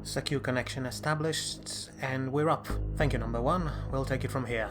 Secure connection established, and we're up. Thank you, number one. We'll take it from here.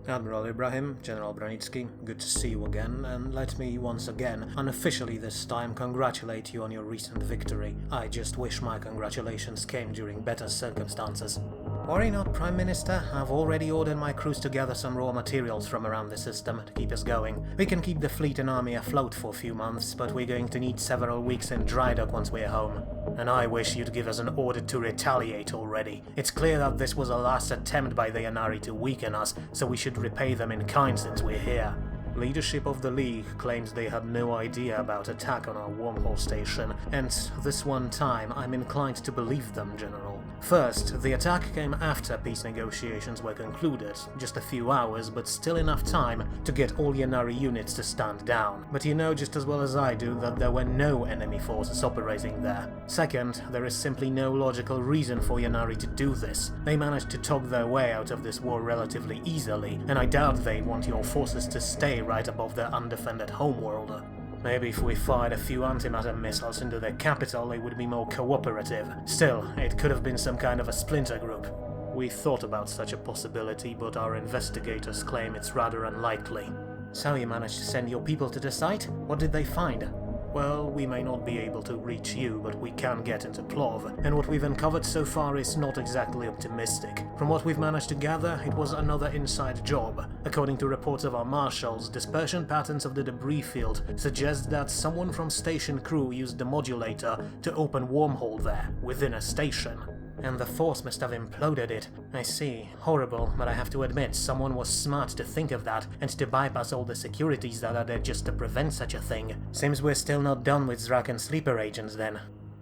Admiral Ibrahim, General Branitsky, good to see you again, and let me once again, unofficially this time, congratulate you on your recent victory. I just wish my congratulations came during better circumstances. Worry not, Prime Minister. I've already ordered my crews to gather some raw materials from around the system to keep us going. We can keep the fleet and army afloat for a few months, but we're going to need several weeks in dry dock once we're home. And I wish you'd give us an order to retaliate already. It's clear that this was a last attempt by the Yanari to weaken us, so we should repay them in kind since we're here. Leadership of the League claims they had no idea about attack on our Wormhole station, and this one time I'm inclined to believe them, General. First, the attack came after peace negotiations were concluded, just a few hours, but still enough time to get all Yanari units to stand down. But you know just as well as I do that there were no enemy forces operating there. Second, there is simply no logical reason for Yanari to do this. They managed to talk their way out of this war relatively easily, and I doubt they want your forces to stay right above their undefended homeworld. Maybe if we fired a few antimatter missiles into their capital, they would be more cooperative. Still, it could have been some kind of a splinter group. We thought about such a possibility, but our investigators claim it's rather unlikely. So you managed to send your people to the site? What did they find? Well, we may not be able to reach you, but we can get into Plov, and what we've uncovered so far is not exactly optimistic. From what we've managed to gather, it was another inside job. According to reports of our marshals, dispersion patterns of the debris field suggest that someone from station crew used the modulator to open Wormhole there, within a station. And the force must have imploded it. I see. Horrible, but I have to admit, someone was smart to think of that, and to bypass all the securities that are there just to prevent such a thing. Seems we're still not done with Zrak and sleeper agents then.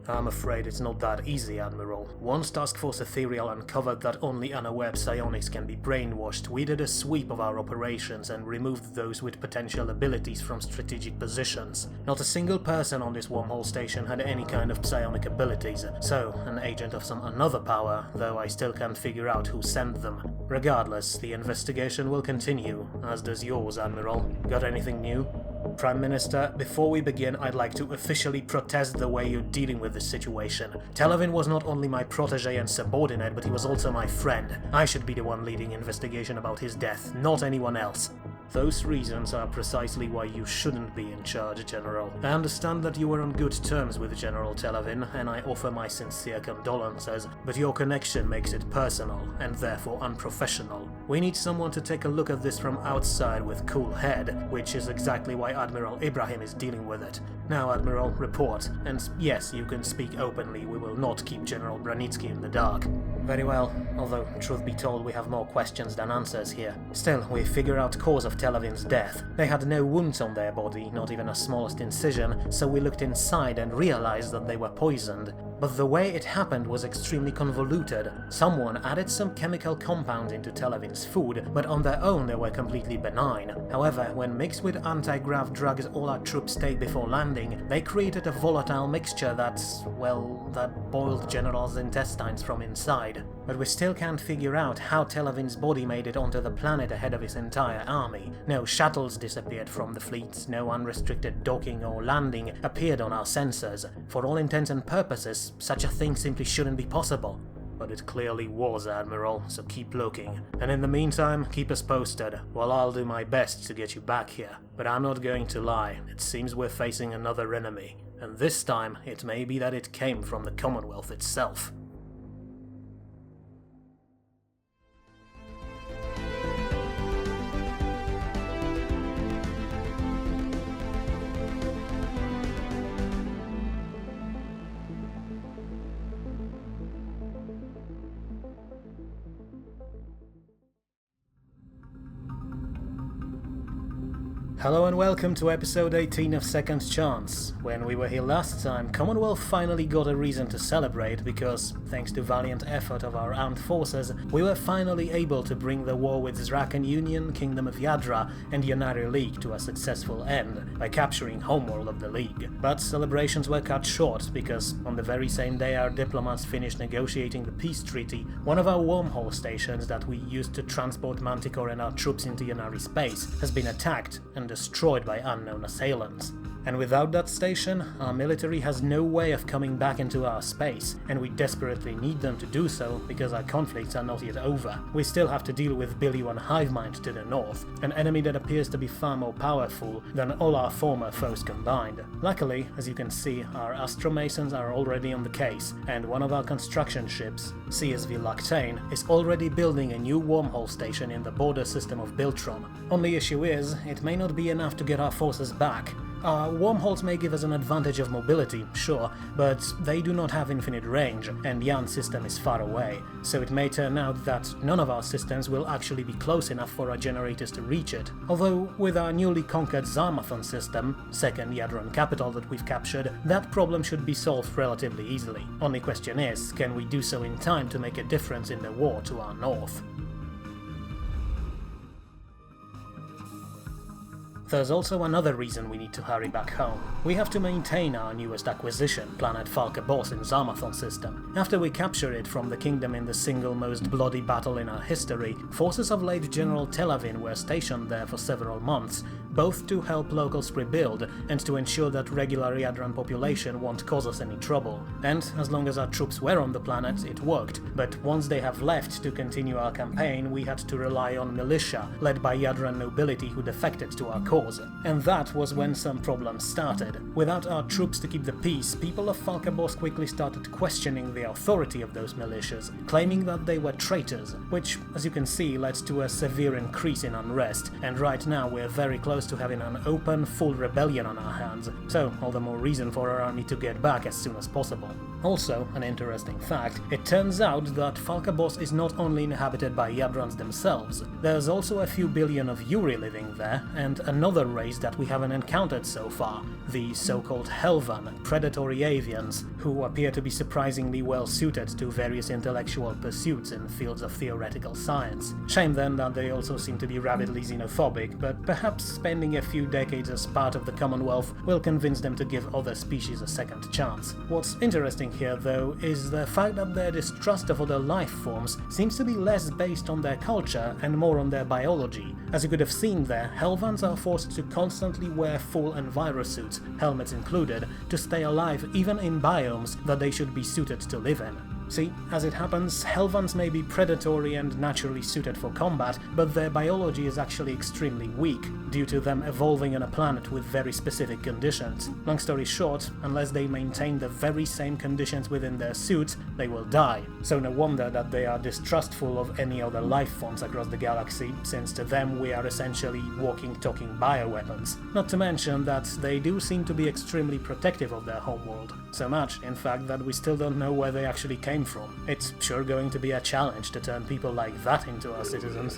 I'm afraid it's not that easy, Admiral. Once Task Force Ethereal uncovered that only unaware psionics can be brainwashed, we did a sweep of our operations and removed those with potential abilities from strategic positions. Not a single person on this Wormhole station had any kind of psionic abilities, so an agent of some another power, though I still can't figure out who sent them. Regardless, the investigation will continue, as does yours, Admiral. Got anything new? Prime Minister, before we begin, I'd like to officially protest the way you're dealing with this situation. Telavin was not only my protege and subordinate, but he was also my friend. I should be the one leading investigation about his death, not anyone else. Those reasons are precisely why you shouldn't be in charge, General. I understand that you were on good terms with General Telavin, and I offer my sincere condolences, but your connection makes it personal, and therefore unprofessional. We need someone to take a look at this from outside with cool head, which is exactly why Admiral Ibrahim is dealing with it. Now, Admiral, report. And yes, you can speak openly, we will not keep General Branitsky in the dark. Very well, although, truth be told, we have more questions than answers here. Still, we figure out cause of Telavin's death. They had no wounds on their body, not even a smallest incision, so we looked inside and realized that they were poisoned. But the way it happened was extremely convoluted. Someone added some chemical compound into Telavin's food, but on their own they were completely benign. However, when mixed with anti-grav drugs all our troops take before landing, they created a volatile mixture that boiled General's intestines from inside. But we still can't figure out how Telavin's body made it onto the planet ahead of his entire army. No shuttles disappeared from the fleet, no unrestricted docking or landing appeared on our sensors. For all intents and purposes, such a thing simply shouldn't be possible. But it clearly was, Admiral, so keep looking. And in the meantime, keep us posted, while I'll do my best to get you back here. But I'm not going to lie, it seems we're facing another enemy. And this time, it may be that it came from the Commonwealth itself. Hello and welcome to episode 18 of Second Chance. When we were here last time, Commonwealth finally got a reason to celebrate because, thanks to valiant effort of our armed forces, we were finally able to bring the war with Zrakan Union, Kingdom of Yadra and Yanari League to a successful end by capturing homeworld of the League. But celebrations were cut short because on the very same day our diplomats finished negotiating the peace treaty, one of our Wormhole stations that we used to transport Manticore and our troops into Yanari space has been attacked and destroyed by unknown assailants. and without that station, our military has no way of coming back into our space, and we desperately need them to do so because our conflicts are not yet over. We still have to deal with Billy One Hive Mind to the north, an enemy that appears to be far more powerful than all our former foes combined. Luckily, as you can see, our astromasons are already on the case, and one of our construction ships, CSV Lactane, is already building a new wormhole station in the border system of Biltron. Only issue is, it may not be enough to get our forces back. Our wormholes may give us an advantage of mobility, sure, but they do not have infinite range, and Yan's system is far away, so it may turn out that none of our systems will actually be close enough for our generators to reach it. Although, with our newly conquered Zarmathon system, second Yadron capital that we've captured, that problem should be solved relatively easily. Only question is, can we do so in time to make a difference in the war to our north? There's also another reason we need to hurry back home. We have to maintain our newest acquisition, planet Falke-Boss in Zarmathon system. After we capture it from the kingdom in the single most bloody battle in our history, forces of late General Telavin were stationed there for several months, both to help locals rebuild and to ensure that regular Yadran population won't cause us any trouble. And as long as our troops were on the planet, it worked, but once they have left to continue our campaign, we had to rely on militia, led by Yadran nobility who defected to our cause. And that was when some problems started. Without our troops to keep the peace, people of Falke-Boss quickly started questioning the authority of those militias, claiming that they were traitors, which, as you can see, led to a severe increase in unrest, and right now we're very close to having an open, full rebellion on our hands, so all the more reason for our army to get back as soon as possible. Also, an interesting fact, it turns out that Falke-Boss is not only inhabited by Yadrans themselves, there's also a few billion of Yuri living there, and another race that we haven't encountered so far, the so-called Helvan, predatory avians, who appear to be surprisingly well suited to various intellectual pursuits in fields of theoretical science. Shame then that they also seem to be rabidly xenophobic, but perhaps spending a few decades as part of the Commonwealth will convince them to give other species a second chance. What's interesting here, though, is the fact that their distrust of other life forms seems to be less based on their culture and more on their biology. As you could have seen there, Helvans are forced to constantly wear full envirosuits, helmets included, to stay alive even in biomes that they should be suited to live in. See, as it happens, Helvans may be predatory and naturally suited for combat, but their biology is actually extremely weak, due to them evolving on a planet with very specific conditions. Long story short, unless they maintain the very same conditions within their suits, they will die. So no wonder that they are distrustful of any other life forms across the galaxy, since to them we are essentially walking, talking bioweapons. Not to mention that they do seem to be extremely protective of their homeworld. So much, in fact, that we still don't know where they actually came from. It's sure going to be a challenge to turn people like that into our citizens.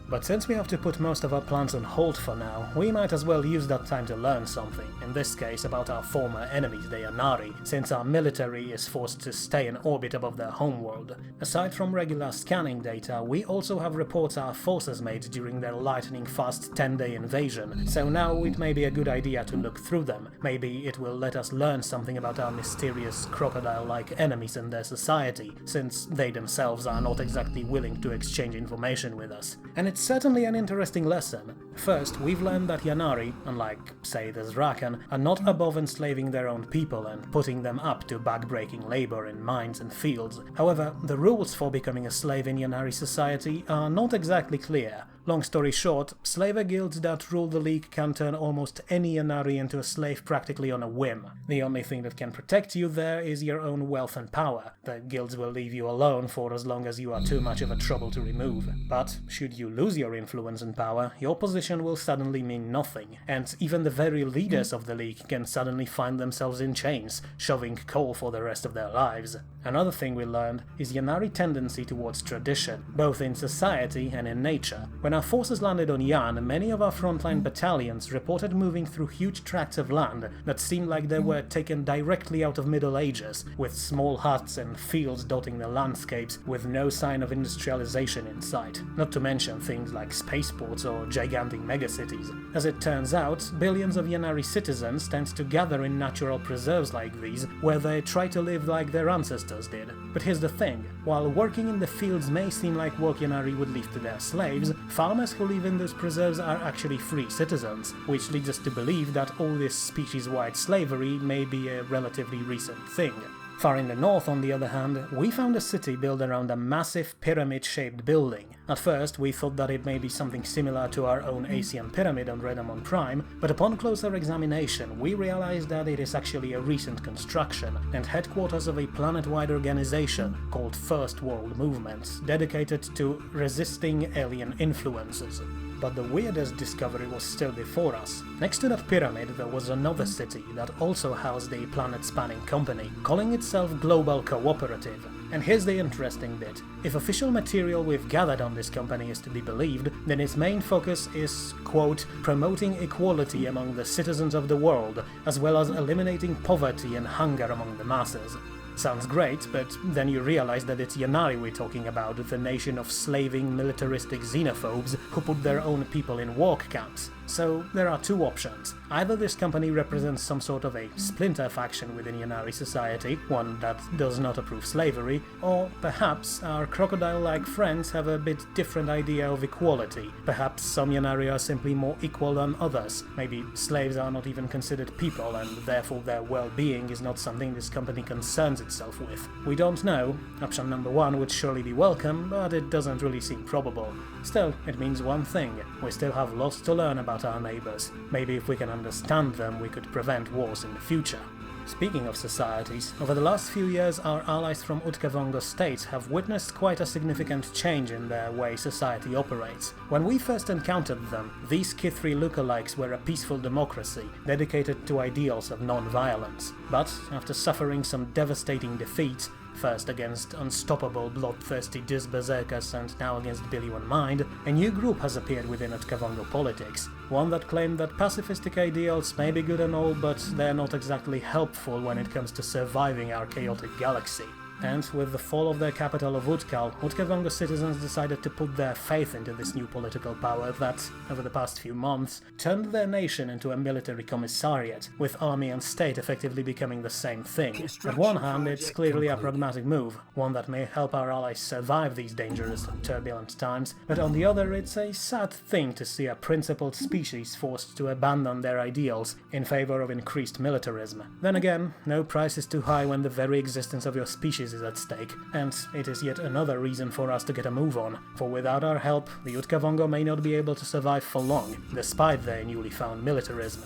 But since we have to put most of our plans on hold for now, we might as well use that time to learn something, in this case about our former enemies, the Yanari, since our military is forced to stay in orbit above their homeworld. Aside from regular scanning data, we also have reports our forces made during their lightning-fast 10-day invasion, so now it may be a good idea to look through them. Maybe it will let us learn something about our mysterious crocodile-like enemies and their society, since they themselves are not exactly willing to exchange information with us. And it's certainly an interesting lesson. First, we've learned that Yanari, unlike, say, the Zrakan, are not above enslaving their own people and putting them up to back-breaking labor in mines and fields. However, the rules for becoming a slave in Yanari society are not exactly clear. Long story short, slaver guilds that rule the League can turn almost any Yanari into a slave practically on a whim. The only thing that can protect you there is your own wealth and power. The guilds will leave you alone for as long as you are too much of a trouble to remove. But should you lose your influence and power, your position will suddenly mean nothing, and even the very leaders of the League can suddenly find themselves in chains, shoving coal for the rest of their lives. Another thing we learned is Yanari tendency towards tradition, both in society and in nature. When our forces landed on Yan, many of our frontline battalions reported moving through huge tracts of land that seemed like they were taken directly out of Middle Ages, with small huts and fields dotting the landscapes with no sign of industrialization in sight, not to mention things like spaceports or gigantic megacities. As it turns out, billions of Yanari citizens tend to gather in natural preserves like these, where they try to live like their ancestors did. But here's the thing, while working in the fields may seem like work Yanari would leave to their slaves, far farmers who live in those preserves are actually free citizens, which leads us to believe that all this species-wide slavery may be a relatively recent thing. Far in the north, on the other hand, we found a city built around a massive pyramid-shaped building. At first, we thought that it may be something similar to our own Asian pyramid on Redamon Prime, but upon closer examination, we realized that it is actually a recent construction and headquarters of a planet-wide organization called First World Movement, dedicated to resisting alien influences. But the weirdest discovery was still before us. Next to that pyramid there was another city that also housed a planet-spanning company, calling itself Global Cooperative. And here's the interesting bit. If official material we've gathered on this company is to be believed, then its main focus is, quote, promoting equality among the citizens of the world, as well as eliminating poverty and hunger among the masses. Sounds great, but then you realize that it's Yanari we're talking about, the nation of slaving, militaristic xenophobes who put their own people in work camps. So there are two options. Either this company represents some sort of a splinter faction within Yanari society, one that does not approve slavery, or perhaps our crocodile-like friends have a bit different idea of equality. Perhaps some Yanari are simply more equal than others. Maybe slaves are not even considered people, and therefore their well-being is not something this company concerns itself with. We don't know. Option number one would surely be welcome, but it doesn't really seem probable. Still, it means one thing. We still have lots to learn about our neighbors. Maybe if we can understand them, we could prevent wars in the future. Speaking of societies, over the last few years our allies from Utkavongo states have witnessed quite a significant change in the way society operates. When we first encountered them, these Kithri lookalikes were a peaceful democracy, dedicated to ideals of non-violence. But after suffering some devastating defeats, first against unstoppable, bloodthirsty Deux berserkers and now against Billy One Mind, a new group has appeared within Utkavongo politics, one that claimed that pacifistic ideals may be good and all, but they're not exactly helpful when it comes to surviving our chaotic galaxy. And with the fall of their capital of Utkal, Utkavongo citizens decided to put their faith into this new political power that, over the past few months, turned their nation into a military commissariat, with army and state effectively becoming the same thing. On one hand, it's clearly a pragmatic move, one that may help our allies survive these dangerous and turbulent times, but on the other, it's a sad thing to see a principled species forced to abandon their ideals in favor of increased militarism. Then again, no price is too high when the very existence of your species is at stake, and it is yet another reason for us to get a move on, for without our help, the Utkavongo may not be able to survive for long, despite their newly found militarism.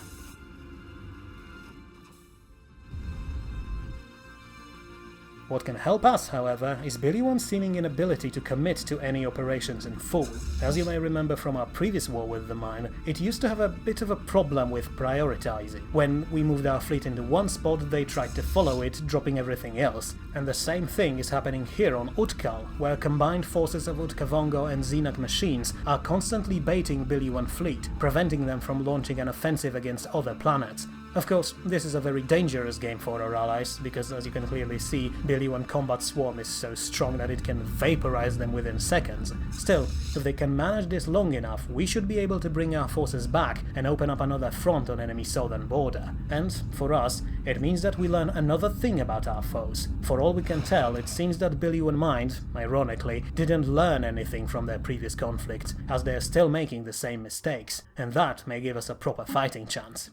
What can help us, however, is Billy One's seeming inability to commit to any operations in full. As you may remember from our previous war with the mine, it used to have a bit of a problem with prioritizing. When we moved our fleet into one spot, they tried to follow it, dropping everything else. And the same thing is happening here on Utkal, where combined forces of Utkavongo and Xenak machines are constantly baiting Billy One fleet, preventing them from launching an offensive against other planets. Of course, this is a very dangerous game for our allies, because as you can clearly see, Billy One Combat Swarm is so strong that it can vaporize them within seconds. Still, if they can manage this long enough, we should be able to bring our forces back and open up another front on enemy southern border. And, for us, it means that we learn another thing about our foes. For all we can tell, it seems that Billy One Mind, ironically, didn't learn anything from their previous conflict, as they are still making the same mistakes, and that may give us a proper fighting chance.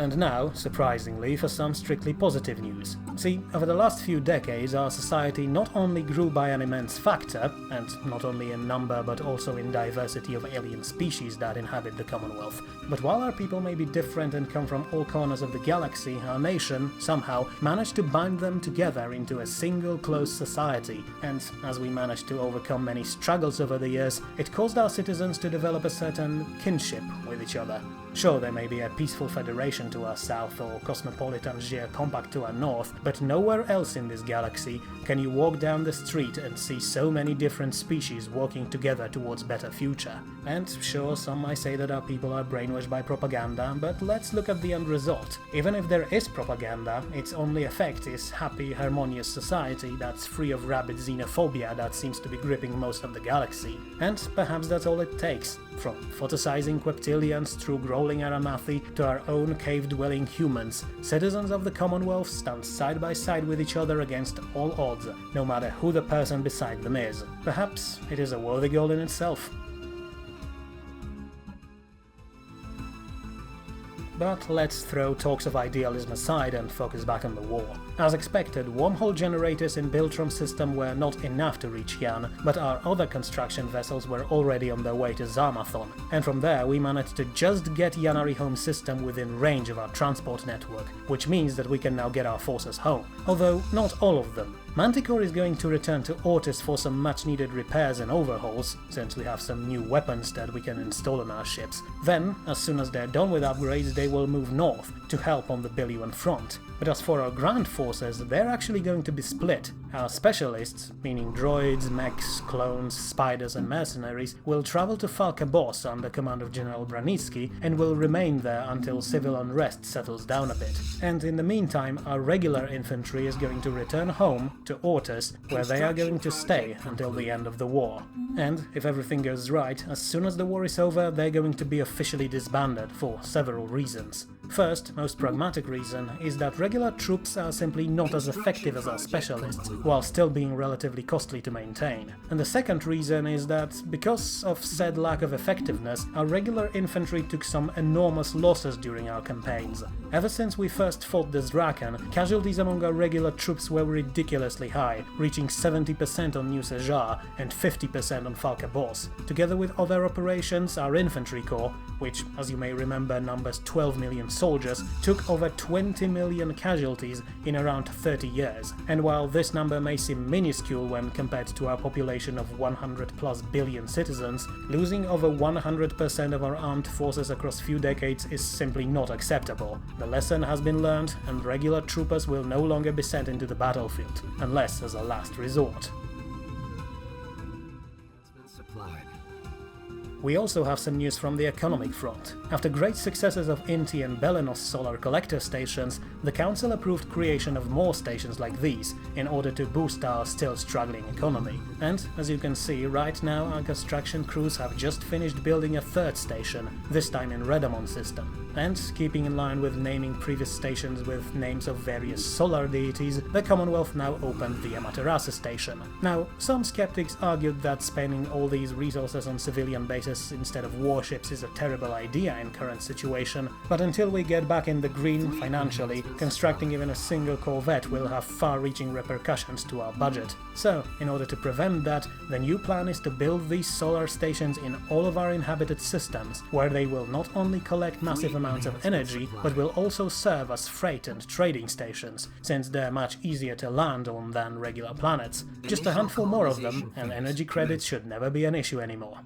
And now, surprisingly, for some strictly positive news. See, over the last few decades our society not only grew by an immense factor, and not only in number but also in diversity of alien species that inhabit the Commonwealth, but while our people may be different and come from all corners of the galaxy, our nation, somehow, managed to bind them together into a single close society, and as we managed to overcome many struggles over the years, it caused our citizens to develop a certain kinship with each other. Sure, there may be a peaceful federation to our south or cosmopolitan Geo Compact to our north, but nowhere else in this galaxy can you walk down the street and see so many different species working together towards better future. And sure, some might say that our people are brainwashed by propaganda, but let's look at the end result. Even if there is propaganda, its only effect is happy, harmonious society that's free of rabid xenophobia that seems to be gripping most of the galaxy. And perhaps that's all it takes. From photicizing queptillions through growling Aramathi to our own cave cave-dwelling humans, citizens of the Commonwealth stand side by side with each other against all odds, no matter who the person beside them is. Perhaps it is a worthy goal in itself. But let's throw talks of idealism aside and focus back on the war. As expected, wormhole generators in Biltram's system were not enough to reach Yan, but our other construction vessels were already on their way to Zarmathon, and from there we managed to just get Yanari home system within range of our transport network, which means that we can now get our forces home. Although not all of them. Manticore is going to return to Ortus for some much needed repairs and overhauls, since we have some new weapons that we can install on our ships. Then, as soon as they're done with upgrades, they will move north to help on the Billion front. But as for our ground forces, they're actually going to be split. Our specialists, meaning droids, mechs, clones, spiders and mercenaries, will travel to Falcabos under command of General Branitsky and will remain there until civil unrest settles down a bit. And in the meantime, our regular infantry is going to return home to Ortus, where they are going to stay until the end of the war. And, if everything goes right, as soon as the war is over, they're going to be officially disbanded for several reasons. First, most pragmatic reason, is that regular troops are simply not as effective as our specialists, while still being relatively costly to maintain. And the second reason is that, because of said lack of effectiveness, our regular infantry took some enormous losses during our campaigns. Ever since we first fought the Zrakan, casualties among our regular troops were ridiculously high, reaching 70% on New Sejar and 50% on Falcabos. Together with other operations, our infantry corps, which, as you may remember, numbers 12 million soldiers, took over 20 million casualties in around 30 years. And while this number may seem minuscule when compared to our population of 100+ billion citizens, losing over 100% of our armed forces across few decades is simply not acceptable. The lesson has been learned, and regular troopers will no longer be sent into the battlefield, unless as a last resort. We also have some news from the economic front. After great successes of Inti and Belenos solar collector stations, the Council approved creation of more stations like these, in order to boost our still struggling economy. And, as you can see, right now our construction crews have just finished building a third station, this time in Redamon system. And, keeping in line with naming previous stations with names of various solar deities, the Commonwealth now opened the Amaterasu station. Now, some skeptics argued that spending all these resources on civilian bases instead of warships is a terrible idea in current situation, but until we get back in the green financially, constructing even a single corvette will have far-reaching repercussions to our budget. So, in order to prevent that, the new plan is to build these solar stations in all of our inhabited systems, where they will not only collect massive amounts of energy, but will also serve as freight and trading stations, since they're much easier to land on than regular planets. Just a handful more of them, and energy credits should never be an issue anymore.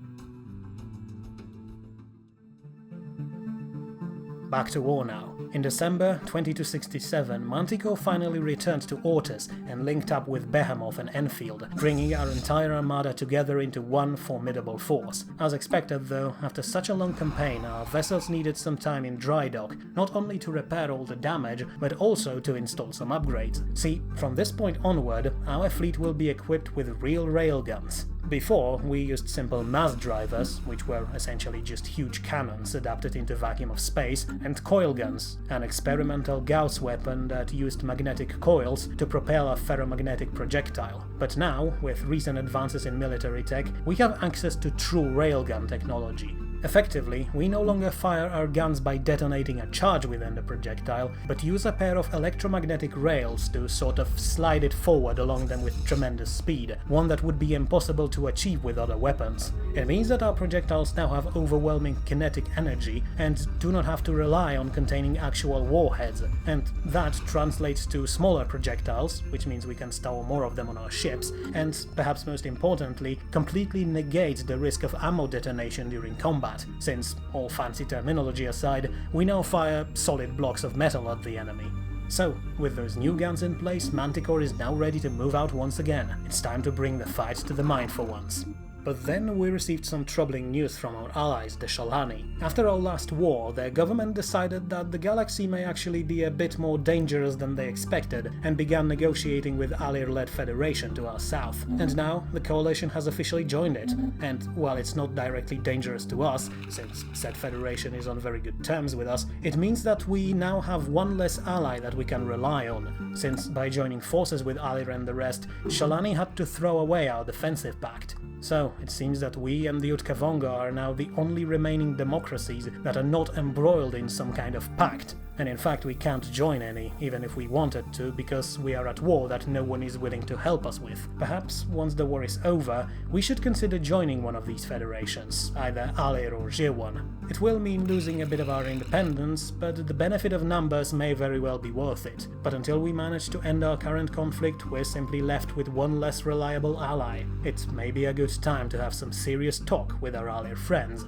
Back to war now. In December 2267, Manticore finally returned to Ortus and linked up with Behemoth and Enfield, bringing our entire armada together into one formidable force. As expected though, after such a long campaign, our vessels needed some time in dry dock, not only to repair all the damage, but also to install some upgrades. See, from this point onward, our fleet will be equipped with real railguns. Before, we used simple mass drivers, which were essentially just huge cannons adapted into vacuum of space, and coil guns, an experimental Gauss weapon that used magnetic coils to propel a ferromagnetic projectile. But now, with recent advances in military tech, we have access to true railgun technology. Effectively, we no longer fire our guns by detonating a charge within the projectile, but use a pair of electromagnetic rails to sort of slide it forward along them with tremendous speed, one that would be impossible to achieve with other weapons. It means that our projectiles now have overwhelming kinetic energy and do not have to rely on containing actual warheads, and that translates to smaller projectiles, which means we can stow more of them on our ships, and, perhaps most importantly, completely negates the risk of ammo detonation during combat. Since, all fancy terminology aside, we now fire solid blocks of metal at the enemy. So, with those new guns in place, Manticore is now ready to move out once again. It's time to bring the fight to the mind for once. But then we received some troubling news from our allies, the Sholani. After our last war, their government decided that the galaxy may actually be a bit more dangerous than they expected, and began negotiating with Alir-led Federation to our south. And now, the coalition has officially joined it, and while it's not directly dangerous to us, since said Federation is on very good terms with us, it means that we now have one less ally that we can rely on, since by joining forces with Alir and the rest, Sholani had to throw away our defensive pact. So, it seems that we and the Utkavonga are now the only remaining democracies that are not embroiled in some kind of pact, and in fact we can't join any, even if we wanted to, because we are at war that no one is willing to help us with. Perhaps, once the war is over, we should consider joining one of these federations, either Alir or Jirwan. It will mean losing a bit of our independence, but the benefit of numbers may very well be worth it. But until we manage to end our current conflict, we're simply left with one less reliable ally. It may be a good time to have some serious talk with our Alir friends.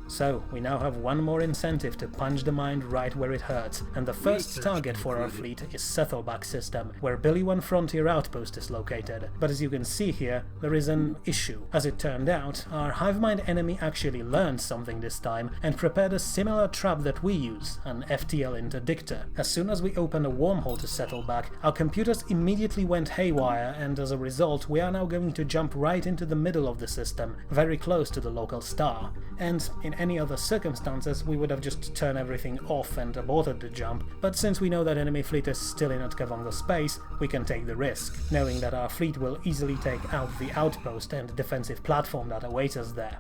So, we now have one more incentive to punch the mind right where it hurts, and the first target for our fleet is Sethelbach system, where Billy 1 Frontier Outpost is located. But as you can see here, there is an issue. As it turned out, our hive mind enemy actually learned something this time, and prepared a similar trap that we use, an FTL interdictor. As soon as we opened a wormhole to Sethelbach, our computers immediately went haywire, and as a result, we are now going to jump right into the middle of the system, very close to the local star. And in any other circumstances, we would have just turned everything off and aborted the jump, but since we know that enemy fleet is still in Utkavonga space, we can take the risk, knowing that our fleet will easily take out the outpost and defensive platform that awaits us there.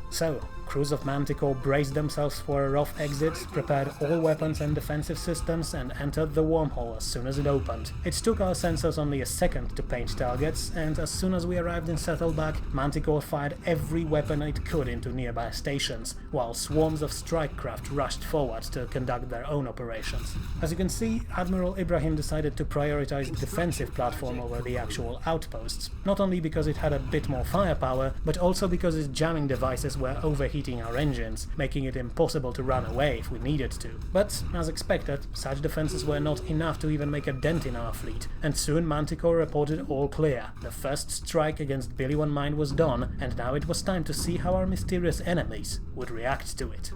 So, crews of Manticore braced themselves for a rough exit, prepared all weapons and defensive systems, and entered the wormhole as soon as it opened. It took our sensors only a second to paint targets, and as soon as we arrived in Sethelbach, Manticore fired every weapon it could into nearby stations, while swarms of strike craft rushed forward to conduct their own operations. As you can see, Admiral Ibrahim decided to prioritize the defensive platform over the actual outposts, not only because it had a bit more firepower, but also because its jamming devices were overheating our engines, making it impossible to run away if we needed to. But, as expected, such defenses were not enough to even make a dent in our fleet, and soon Manticore reported all clear. The first strike against Billy 1 Mine was done, and now it was time to see how our mysterious enemies would react to it.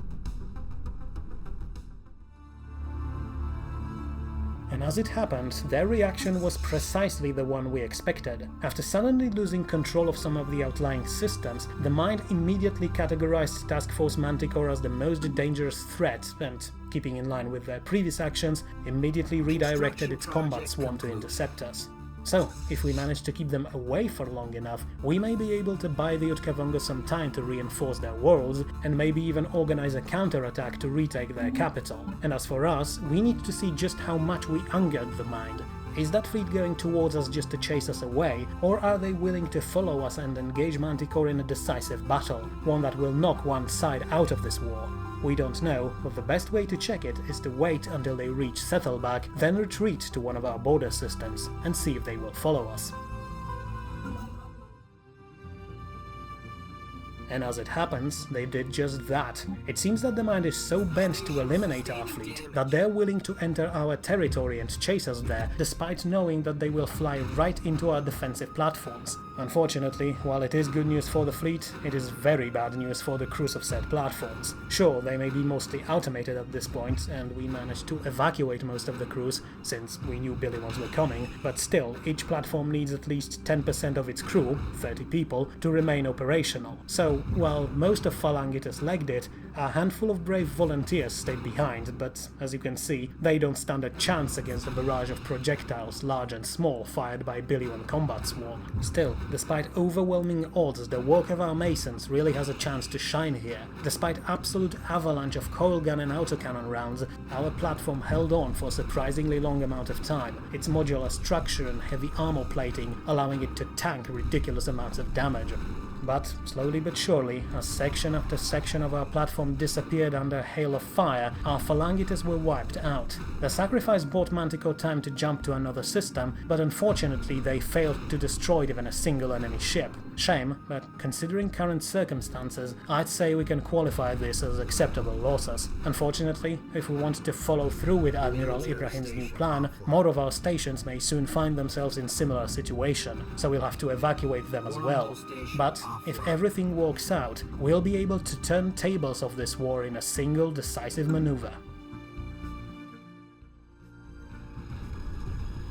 And as it happened, their reaction was precisely the one we expected. After suddenly losing control of some of the outlying systems, the Mind immediately categorized Task Force Manticore as the most dangerous threat and, keeping in line with their previous actions, immediately redirected its combat swarm to intercept us. So, if we manage to keep them away for long enough, we may be able to buy the Utkavonga some time to reinforce their worlds, and maybe even organize a counterattack to retake their capital. And as for us, we need to see just how much we angered the Mind. Is that fleet going towards us just to chase us away, or are they willing to follow us and engage Manticore in a decisive battle, one that will knock one side out of this war? We don't know, but the best way to check it is to wait until they reach Sethelbach, then retreat to one of our border systems, and see if they will follow us. And as it happens, they did just that. It seems that the Mind is so bent to eliminate our fleet that they're willing to enter our territory and chase us there, despite knowing that they will fly right into our defensive platforms. Unfortunately, while it is good news for the fleet, it is very bad news for the crews of said platforms. Sure, they may be mostly automated at this point, and we managed to evacuate most of the crews, since we knew Billy ones were coming, but still, each platform needs at least 10% of its crew, 30 people, to remain operational. So, while most of Phalangitas legged it, a handful of brave volunteers stayed behind, but as you can see, they don't stand a chance against a barrage of projectiles, large and small, fired by Billy 1 Combat Swarm. Still, despite overwhelming odds, the work of our Masons really has a chance to shine here. Despite absolute avalanche of coil gun and autocannon rounds, our platform held on for a surprisingly long amount of time, its modular structure and heavy armor plating allowing it to tank ridiculous amounts of damage. But, slowly but surely, as section after section of our platform disappeared under a hail of fire, our Phalangitas were wiped out. The sacrifice bought Manticore time to jump to another system, but unfortunately they failed to destroy even a single enemy ship. Shame, but considering current circumstances, I'd say we can qualify this as acceptable losses. Unfortunately, if we want to follow through with Admiral Ibrahim's new plan, more of our stations may soon find themselves in similar situation, so we'll have to evacuate them as well. But if everything works out, we'll be able to turn tables of this war in a single decisive maneuver.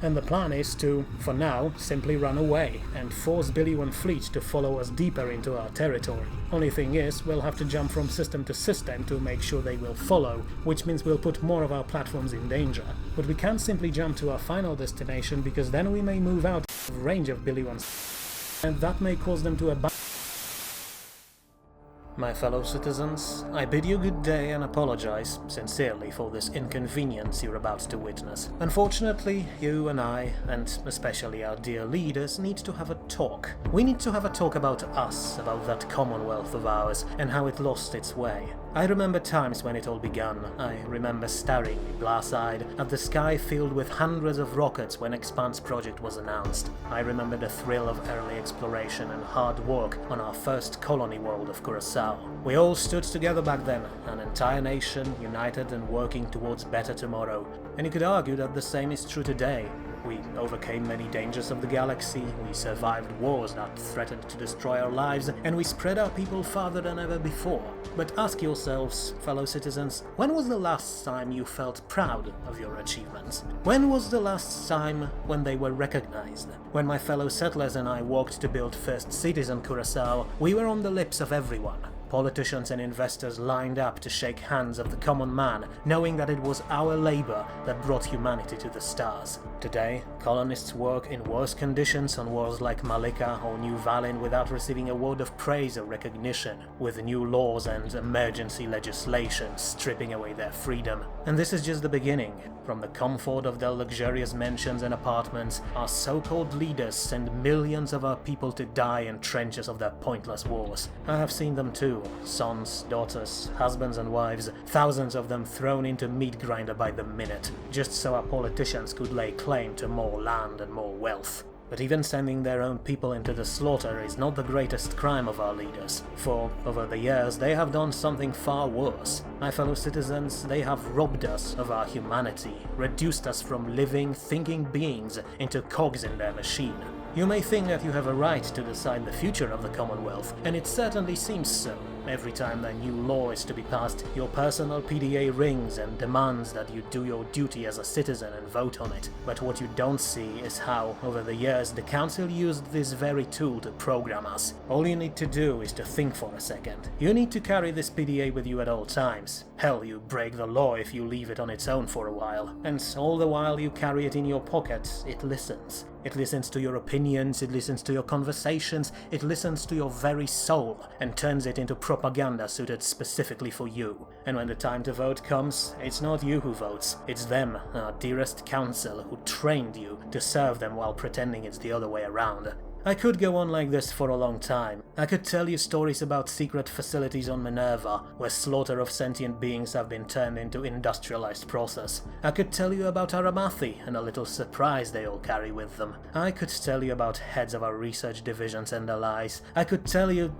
And the plan is to, for now, simply run away and force Billy One Fleet to follow us deeper into our territory. Only thing is, we'll have to jump from system to system to make sure they will follow, which means we'll put more of our platforms in danger. But we can't simply jump to our final destination because then we may move out of range of Billy One's, and that may cause them to abandon. My fellow citizens, I bid you good day and apologize sincerely for this inconvenience you're about to witness. Unfortunately, you and I, and especially our dear leaders, need to have a talk. We need to have a talk about us, about that Commonwealth of ours, and how it lost its way. I remember times when it all began. I remember staring, glass-eyed, at the sky filled with hundreds of rockets when Expanse Project was announced. I remember the thrill of early exploration and hard work on our first colony world of Curaçao. We all stood together back then, an entire nation, united and working towards better tomorrow. And you could argue that the same is true today. We overcame many dangers of the galaxy, we survived wars that threatened to destroy our lives, and we spread our people farther than ever before. But ask yourselves, fellow citizens, when was the last time you felt proud of your achievements? When was the last time when they were recognized? When my fellow settlers and I walked to build First Cities on Curaçao, we were on the lips of everyone. Politicians and investors lined up to shake hands of the common man, knowing that it was our labor that brought humanity to the stars. Today, colonists work in worse conditions on wars like Malika or New Valin without receiving a word of praise or recognition, with new laws and emergency legislation stripping away their freedom. And this is just the beginning. From the comfort of their luxurious mansions and apartments, our so-called leaders send millions of our people to die in trenches of their pointless wars. I have seen them too. Sons, daughters, husbands and wives, thousands of them thrown into meat grinder by the minute, just so our politicians could lay claim to more land and more wealth. But even sending their own people into the slaughter is not the greatest crime of our leaders, for over the years they have done something far worse. My fellow citizens, they have robbed us of our humanity, reduced us from living, thinking beings into cogs in their machine. You may think that you have a right to decide the future of the Commonwealth, and it certainly seems so. Every time a new law is to be passed, your personal PDA rings and demands that you do your duty as a citizen and vote on it. But what you don't see is how, over the years, the Council used this very tool to program us. All you need to do is to think for a second. You need to carry this PDA with you at all times. Hell, you break the law if you leave it on its own for a while. And all the while you carry it in your pocket, it listens. It listens to your opinions, it listens to your conversations, it listens to your very soul, and turns it into propaganda suited specifically for you. And when the time to vote comes, it's not you who votes, it's them, our dearest council, who trained you to serve them while pretending it's the other way around. I could go on like this for a long time. I could tell you stories about secret facilities on Minerva, where slaughter of sentient beings have been turned into industrialized process. I could tell you about Aramathi and a little surprise they all carry with them. I could tell you about heads of our research divisions and allies. I could tell you...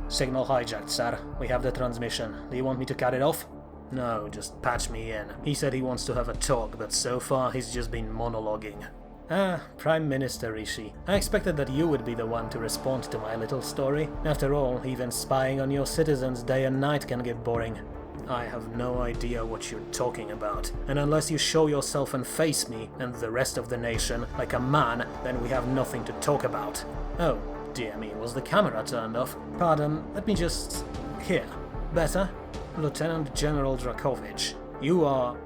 Signal hijacked, sir. We have the transmission. Do you want me to cut it off? No, just patch me in. He said he wants to have a talk, but so far he's just been monologuing. Ah, Prime Minister Rishi. I expected that you would be the one to respond to my little story. After all, even spying on your citizens day and night can get boring. I have no idea what you're talking about, and unless you show yourself and face me, and the rest of the nation, like a man, then we have nothing to talk about. Oh, dear me, was the camera turned off? Pardon, let me just... Here. Better? Lieutenant General Drakovich, you are...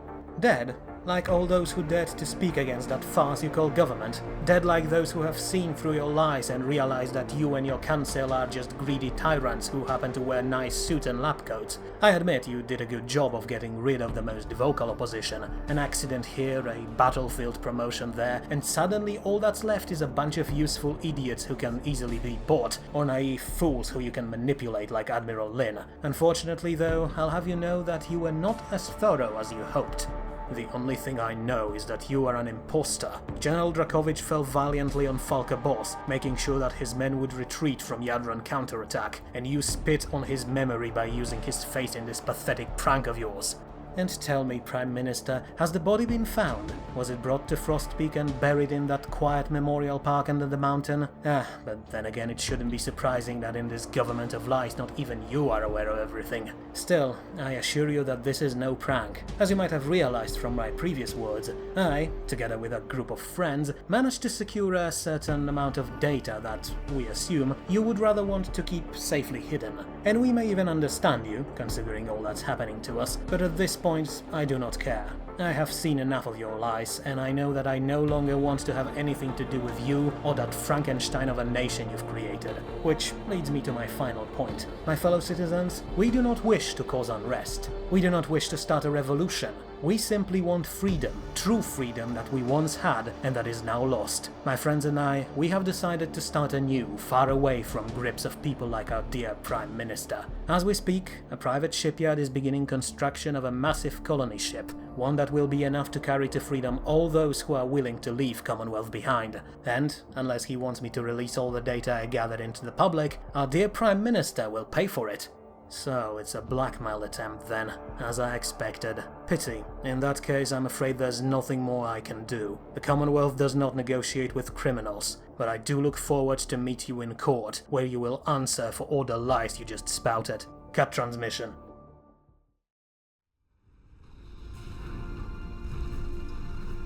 dead? Like all those who dared to speak against that farce you call government. Dead like those who have seen through your lies and realized that you and your council are just greedy tyrants who happen to wear nice suits and lab coats. I admit you did a good job of getting rid of the most vocal opposition. An accident here, a battlefield promotion there, and suddenly all that's left is a bunch of useful idiots who can easily be bought, or naive fools who you can manipulate like Admiral Lin. Unfortunately though, I'll have you know that you were not as thorough as you hoped. The only thing I know is that you are an imposter. General Drakovich fell valiantly on Falka Boss, making sure that his men would retreat from Yadran counterattack, and you spit on his memory by using his face in this pathetic prank of yours. And tell me, Prime Minister, has the body been found? Was it brought to Frostpeak and buried in that quiet memorial park under the mountain? But then again, it shouldn't be surprising that in this government of lies not even you are aware of everything. Still, I assure you that this is no prank. As you might have realized from my previous words, I, together with a group of friends, managed to secure a certain amount of data that, we assume, you would rather want to keep safely hidden. And we may even understand you, considering all that's happening to us, but at this point, I do not care. I have seen enough of your lies, and I know that I no longer want to have anything to do with you or that Frankenstein of a nation you've created. Which leads me to my final point. My fellow citizens, we do not wish to cause unrest. We do not wish to start a revolution. We simply want freedom, true freedom that we once had and that is now lost. My friends and I, we have decided to start anew, far away from grips of people like our dear Prime Minister. As we speak, a private shipyard is beginning construction of a massive colony ship, one that will be enough to carry to freedom all those who are willing to leave Commonwealth behind. And, unless he wants me to release all the data I gathered into the public, our dear Prime Minister will pay for it. So, it's a blackmail attempt then, as I expected. Pity. In that case, I'm afraid there's nothing more I can do. The Commonwealth does not negotiate with criminals, but I do look forward to meet you in court, where you will answer for all the lies you just spouted. Cut transmission.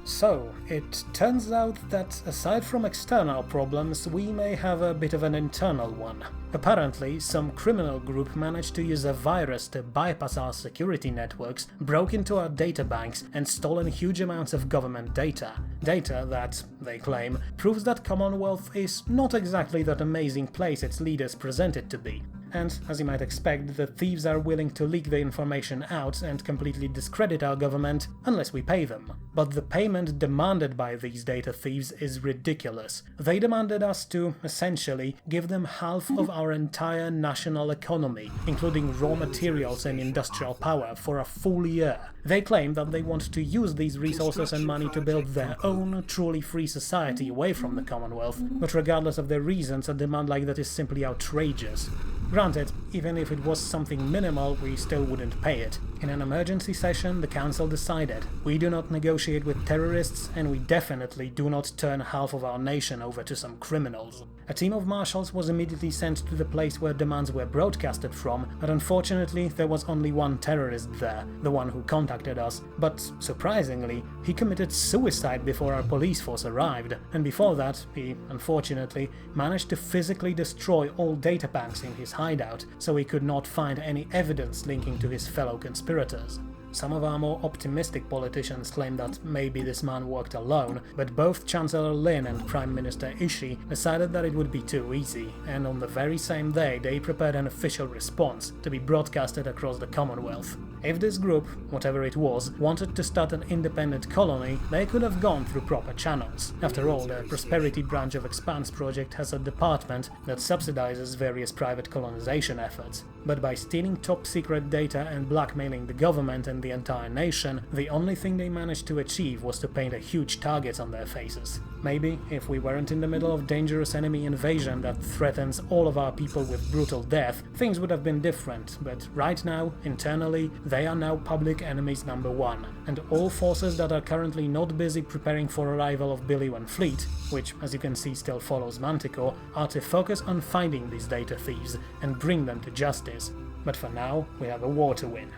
So, it turns out that aside from external problems, we may have a bit of an internal one. Apparently, some criminal group managed to use a virus to bypass our security networks, broke into our databanks, and stolen huge amounts of government data. Data that, they claim, proves that Commonwealth is not exactly that amazing place its leaders present it to be. And, as you might expect, the thieves are willing to leak the information out and completely discredit our government unless we pay them. But the payment demanded by these data thieves is ridiculous. They demanded us to, essentially, give them half of our entire national economy, including raw materials and industrial power, for a full year. They claim that they want to use these resources and money to build their own truly free society away from the Commonwealth, but regardless of their reasons, a demand like that is simply outrageous. Granted, even if it was something minimal, we still wouldn't pay it. In an emergency session, the council decided, we do not negotiate with terrorists, and we definitely do not turn half of our nation over to some criminals. A team of marshals was immediately sent to the place where demands were broadcasted from, but unfortunately there was only one terrorist there, the one who contacted us. But surprisingly, he committed suicide before our police force arrived, and before that, he, unfortunately, managed to physically destroy all data banks in his hideout, so he could not find any evidence linking to his fellow conspirators. Some of our more optimistic politicians claim that maybe this man worked alone, but both Chancellor Lin and Prime Minister Ishii decided that it would be too easy, and on the very same day they prepared an official response to be broadcasted across the Commonwealth. If this group, whatever it was, wanted to start an independent colony, they could have gone through proper channels. After all, the Prosperity branch of Expanse project has a department that subsidizes various private colonization efforts. But by stealing top-secret data and blackmailing the government and the entire nation, the only thing they managed to achieve was to paint a huge target on their faces. Maybe, if we weren't in the middle of dangerous enemy invasion that threatens all of our people with brutal death, things would have been different, but right now, internally, they are now public enemies number one, and all forces that are currently not busy preparing for arrival of Billiwan Fleet, which, as you can see, still follows Manticore, are to focus on finding these data thieves and bring them to justice. But for now, we have a war to win.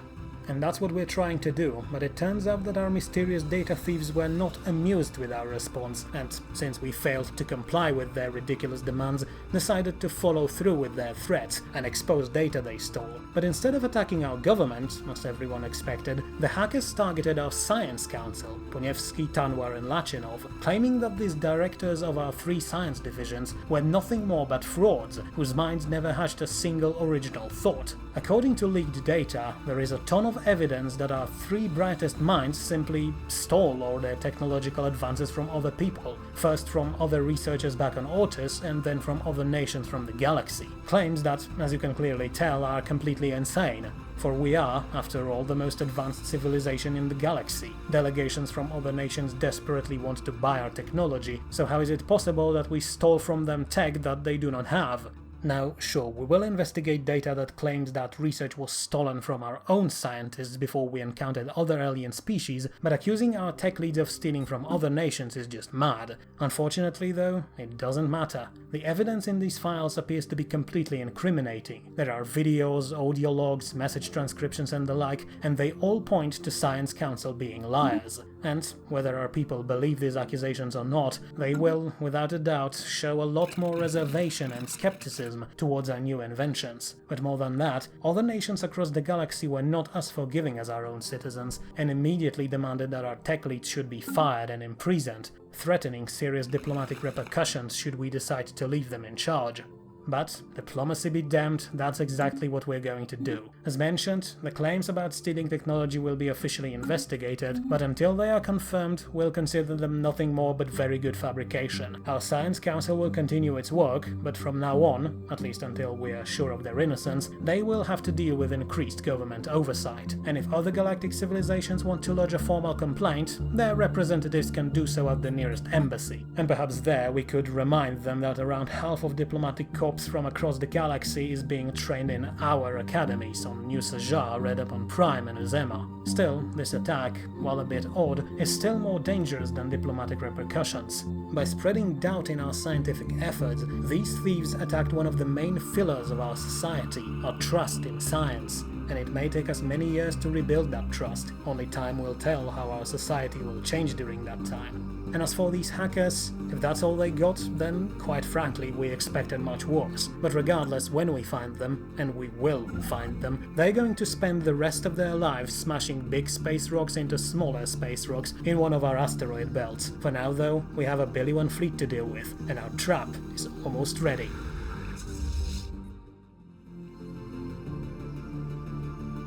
And that's what we're trying to do, but it turns out that our mysterious data thieves were not amused with our response, and since we failed to comply with their ridiculous demands, decided to follow through with their threats and expose data they stole. But instead of attacking our government, as everyone expected, the hackers targeted our science council, Poniewski, Tanwar and Lachinov, claiming that these directors of our 3 science divisions were nothing more but frauds whose minds never hatched a single original thought. According to leaked data, there is a ton of enough evidence that our three brightest minds simply stole all their technological advances from other people, first from other researchers back on Ortus and then from other nations from the galaxy. Claims that, as you can clearly tell, are completely insane. For we are, after all, the most advanced civilization in the galaxy. Delegations from other nations desperately want to buy our technology, so how is it possible that we stole from them tech that they do not have? Now, sure, we will investigate data that claims that research was stolen from our own scientists before we encountered other alien species, but accusing our tech leads of stealing from other nations is just mad. Unfortunately, though, it doesn't matter. The evidence in these files appears to be completely incriminating. There are videos, audio logs, message transcriptions and the like, and they all point to Science Council being liars. And, whether our people believe these accusations or not, they will, without a doubt, show a lot more reservation and skepticism towards our new inventions. But more than that, other nations across the galaxy were not as forgiving as our own citizens, and immediately demanded that our tech leads should be fired and imprisoned, threatening serious diplomatic repercussions should we decide to leave them in charge. But, diplomacy be damned, that's exactly what we're going to do. As mentioned, the claims about stealing technology will be officially investigated, but until they are confirmed, we'll consider them nothing more but very good fabrication. Our Science Council will continue its work, but from now on, at least until we're sure of their innocence, they will have to deal with increased government oversight. And if other galactic civilizations want to lodge a formal complaint, their representatives can do so at the nearest embassy. And perhaps there we could remind them that around half of diplomatic corps from across the galaxy is being trained in our academies on New Sajar, Red Up on Prime and Uzema. Still, this attack, while a bit odd, is still more dangerous than diplomatic repercussions. By spreading doubt in our scientific efforts, these thieves attacked one of the main pillars of our society, our trust in science. And it may take us many years to rebuild that trust. Only time will tell how our society will change during that time. And as for these hackers, if that's all they got, then quite frankly we expected much worse. But regardless, when we find them, and we will find them, they're going to spend the rest of their lives smashing big space rocks into smaller space rocks in one of our asteroid belts. For now though, we have a Billy-1 fleet to deal with, and our trap is almost ready.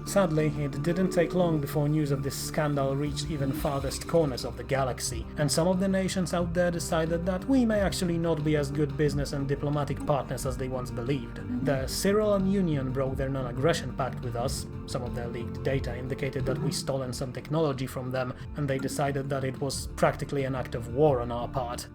Sadly, it didn't take long before news of this scandal reached even farthest corners of the galaxy, and some of the nations out there decided that we may actually not be as good business and diplomatic partners as they once believed. The Cyrillian Union broke their non-aggression pact with us, some of their leaked data indicated that we stolen some technology from them, and they decided that it was practically an act of war on our part.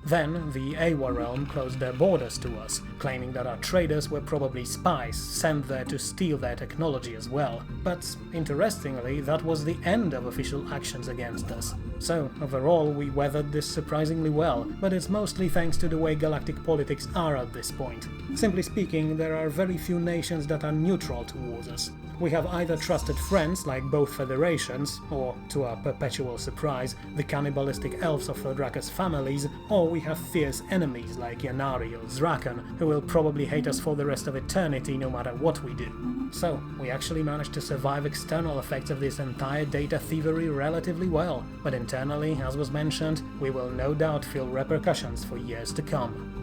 Then, the Awa realm closed their borders to us, claiming that our traders were probably spies sent there to steal their technology as well. But, interestingly, that was the end of official actions against us. So, overall, we weathered this surprisingly well, but it's mostly thanks to the way galactic politics are at this point. Simply speaking, there are very few nations that are neutral towards us. We have either trusted friends like both federations, or, to our perpetual surprise, the cannibalistic elves of Thodraka's families, or we have fierce enemies like Yanari or Zrakan, who will probably hate us for the rest of eternity no matter what we do. So, we actually managed to survive external effects of this entire data thievery relatively well, but internally, as was mentioned, we will no doubt feel repercussions for years to come.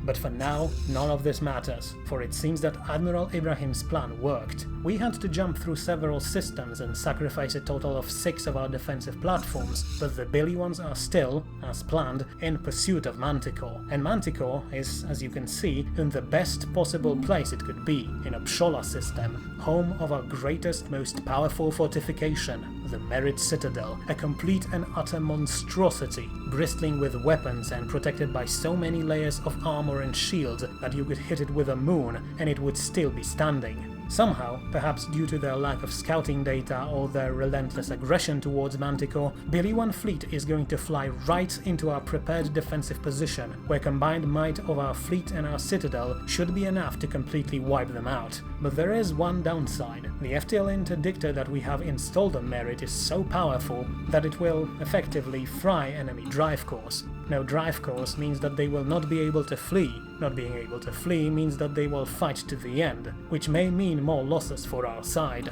But for now, none of this matters, for it seems that Admiral Ibrahim's plan worked. We had to jump through several systems and sacrifice a total of 6 of our defensive platforms, but the Billy ones are still, as planned, in pursuit of Manticore. And Manticore is, as you can see, in the best possible place it could be, in a Pshola system, home of our greatest, most powerful fortification, the Merit Citadel, a complete and utter monstrosity, bristling with weapons and protected by so many layers of armor and shields that you could hit it with a moon and it would still be standing. Somehow, perhaps due to their lack of scouting data or their relentless aggression towards Manticore, Billy-1 fleet is going to fly right into our prepared defensive position, where combined might of our fleet and our citadel should be enough to completely wipe them out. But there is one downside. The FTL interdictor that we have installed on Merit is so powerful that it will effectively fry enemy drive cores. No drive cores means that they will not be able to flee. Not being able to flee means that they will fight to the end, which may mean more losses for our side.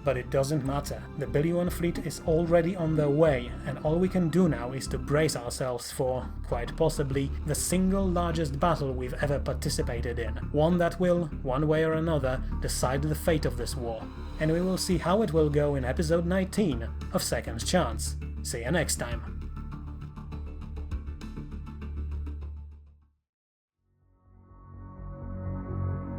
But it doesn't matter. The Billion fleet is already on their way, and all we can do now is to brace ourselves for, quite possibly, the single largest battle we've ever participated in. One that will, one way or another, decide the fate of this war. And we will see how it will go in episode 19 of Second Chance. See you next time.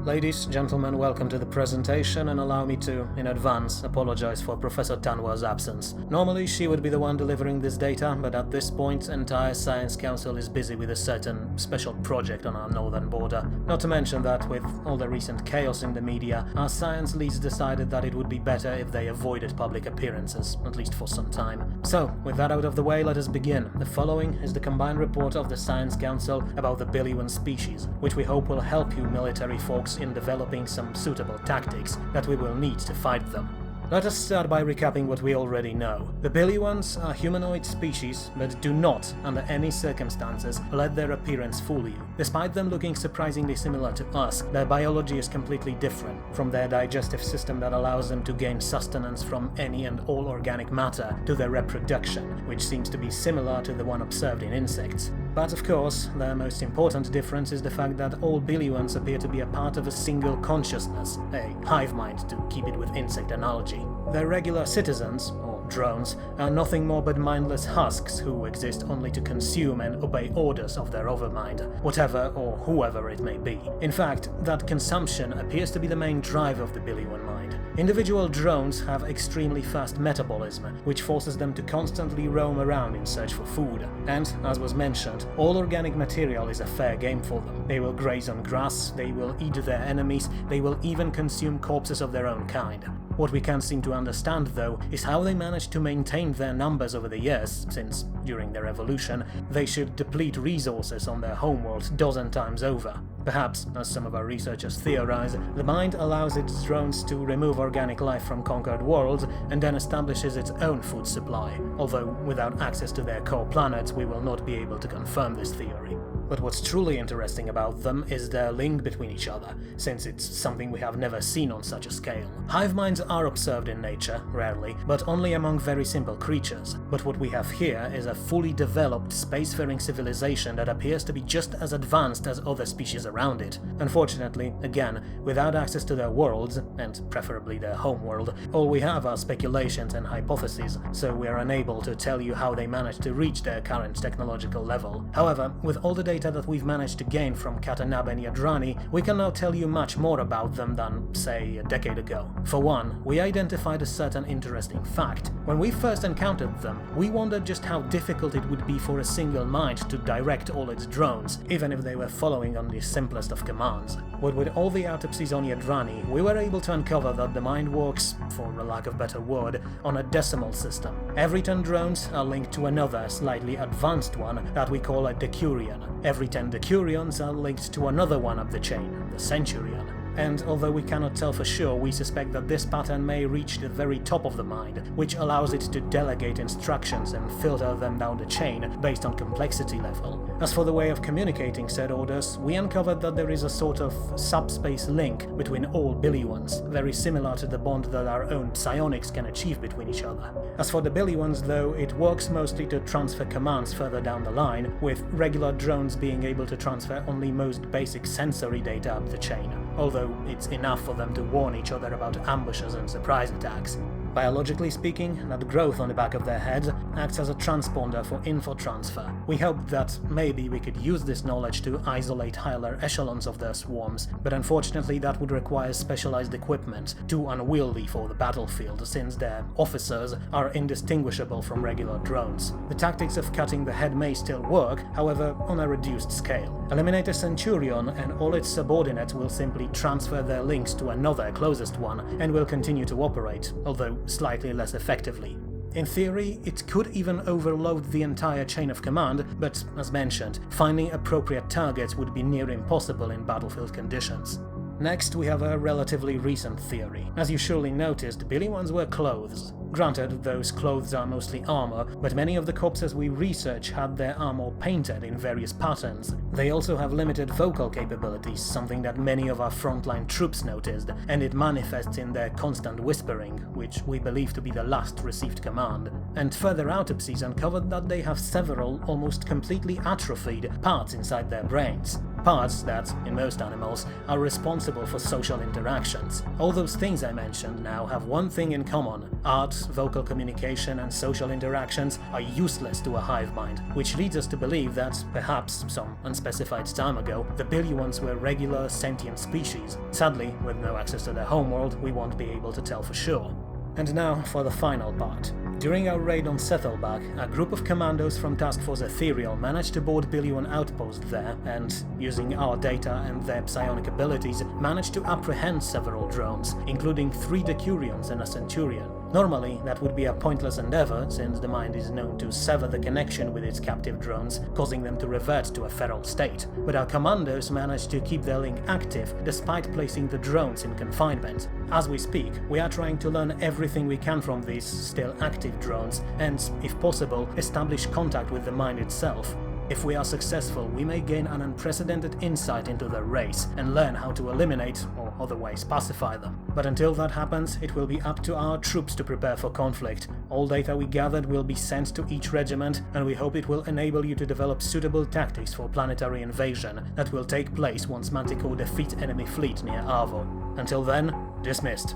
Ladies, gentlemen, welcome to the presentation, and allow me to, in advance, apologize for Professor Tanwa's absence. Normally she would be the one delivering this data, but at this point, entire Science Council is busy with a certain special project on our northern border. Not to mention that, with all the recent chaos in the media, our science leads decided that it would be better if they avoided public appearances, at least for some time. So, with that out of the way, let us begin. The following is the combined report of the Science Council about the Billion species, which we hope will help you military folks in developing some suitable tactics that we will need to fight them. Let us start by recapping what we already know. The Billions are humanoid species, but do not, under any circumstances, let their appearance fool you. Despite them looking surprisingly similar to us, their biology is completely different, from their digestive system that allows them to gain sustenance from any and all organic matter, to their reproduction, which seems to be similar to the one observed in insects. But of course, the most important difference is the fact that all Billions appear to be a part of a single consciousness, a hive mind to keep it with insect analogy. Their regular citizens, or drones, are nothing more but mindless husks who exist only to consume and obey orders of their overmind, whatever or whoever it may be. In fact, that consumption appears to be the main drive of the Billion mind. Individual drones have extremely fast metabolism, which forces them to constantly roam around in search for food. And, as was mentioned, all organic material is a fair game for them. They will graze on grass, they will eat their enemies, they will even consume corpses of their own kind. What we can't seem to understand, though, is how they managed to maintain their numbers over the years, since, during their evolution, they should deplete resources on their homeworld 12 times over. Perhaps, as some of our researchers theorize, the mind allows its drones to remove organic life from conquered worlds and then establishes its own food supply, although without access to their core planets we will not be able to confirm this theory. But what's truly interesting about them is their link between each other, since it's something we have never seen on such a scale. Hive minds are observed in nature, rarely, but only among very simple creatures. But what we have here is a fully developed spacefaring civilization that appears to be just as advanced as other species around it. Unfortunately, again, without access to their worlds, and preferably their homeworld, all we have are speculations and hypotheses, so we are unable to tell you how they managed to reach their current technological level. However, with all the data that we've managed to gain from Katanab and Yadrani, we can now tell you much more about them than, say, a decade ago. For one, we identified a certain interesting fact. When we first encountered them, we wondered just how difficult it would be for a single mind to direct all its drones, even if they were following on the simplest of commands. But with all the autopsies on Yadrani, we were able to uncover that the mind works, for a lack of better word, on a decimal system. Every 10 drones are linked to another, slightly advanced one that we call a decurion. Every 10 decurions are linked to another one up the chain, the centurion. And although we cannot tell for sure, we suspect that this pattern may reach the very top of the mind, which allows it to delegate instructions and filter them down the chain based on complexity level. As for the way of communicating said orders, we uncovered that there is a sort of subspace link between all Billions, very similar to the bond that our own psionics can achieve between each other. As for the Billions, though, it works mostly to transfer commands further down the line, with regular drones being able to transfer only most basic sensory data up the chain, although it's enough for them to warn each other about ambushes and surprise attacks. Biologically speaking, that growth on the back of their heads acts as a transponder for info transfer. We hoped that maybe we could use this knowledge to isolate higher echelons of their swarms, but unfortunately that would require specialized equipment, too unwieldy for the battlefield since their officers are indistinguishable from regular drones. The tactics of cutting the head may still work, however on a reduced scale. Eliminate a centurion and all its subordinates will simply transfer their links to another closest one and will continue to operate, although slightly less effectively. In theory, it could even overload the entire chain of command, but as mentioned, finding appropriate targets would be near impossible in battlefield conditions. Next, we have a relatively recent theory. As you surely noticed, Billy ones wear clothes. Granted, those clothes are mostly armor, but many of the corpses we research had their armor painted in various patterns. They also have limited vocal capabilities, something that many of our frontline troops noticed, and it manifests in their constant whispering, which we believe to be the last received command. And further autopsies uncovered that they have several, almost completely atrophied, parts inside their brains. Parts that, in most animals, are responsible for social interactions. All those things I mentioned now have one thing in common: art, vocal communication, and social interactions are useless to a hive mind, which leads us to believe that, perhaps some unspecified time ago, the Billions were regular, sentient species. Sadly, with no access to their homeworld, we won't be able to tell for sure. And now for the final part. During our raid on Sethelbach, a group of commandos from Task Force Ethereal managed to board Billion outpost there and, using our data and their psionic abilities, managed to apprehend several drones, including 3 Decurions and a Centurion. Normally, that would be a pointless endeavor, since the mind is known to sever the connection with its captive drones, causing them to revert to a feral state. But our commandos managed to keep their link active, despite placing the drones in confinement. As we speak, we are trying to learn everything we can from these still active drones, and, if possible, establish contact with the mind itself. If we are successful, we may gain an unprecedented insight into their race and learn how to eliminate or otherwise pacify them. But until that happens, it will be up to our troops to prepare for conflict. All data we gathered will be sent to each regiment, and we hope it will enable you to develop suitable tactics for planetary invasion that will take place once Manticore defeat enemy fleet near Arvo. Until then, dismissed.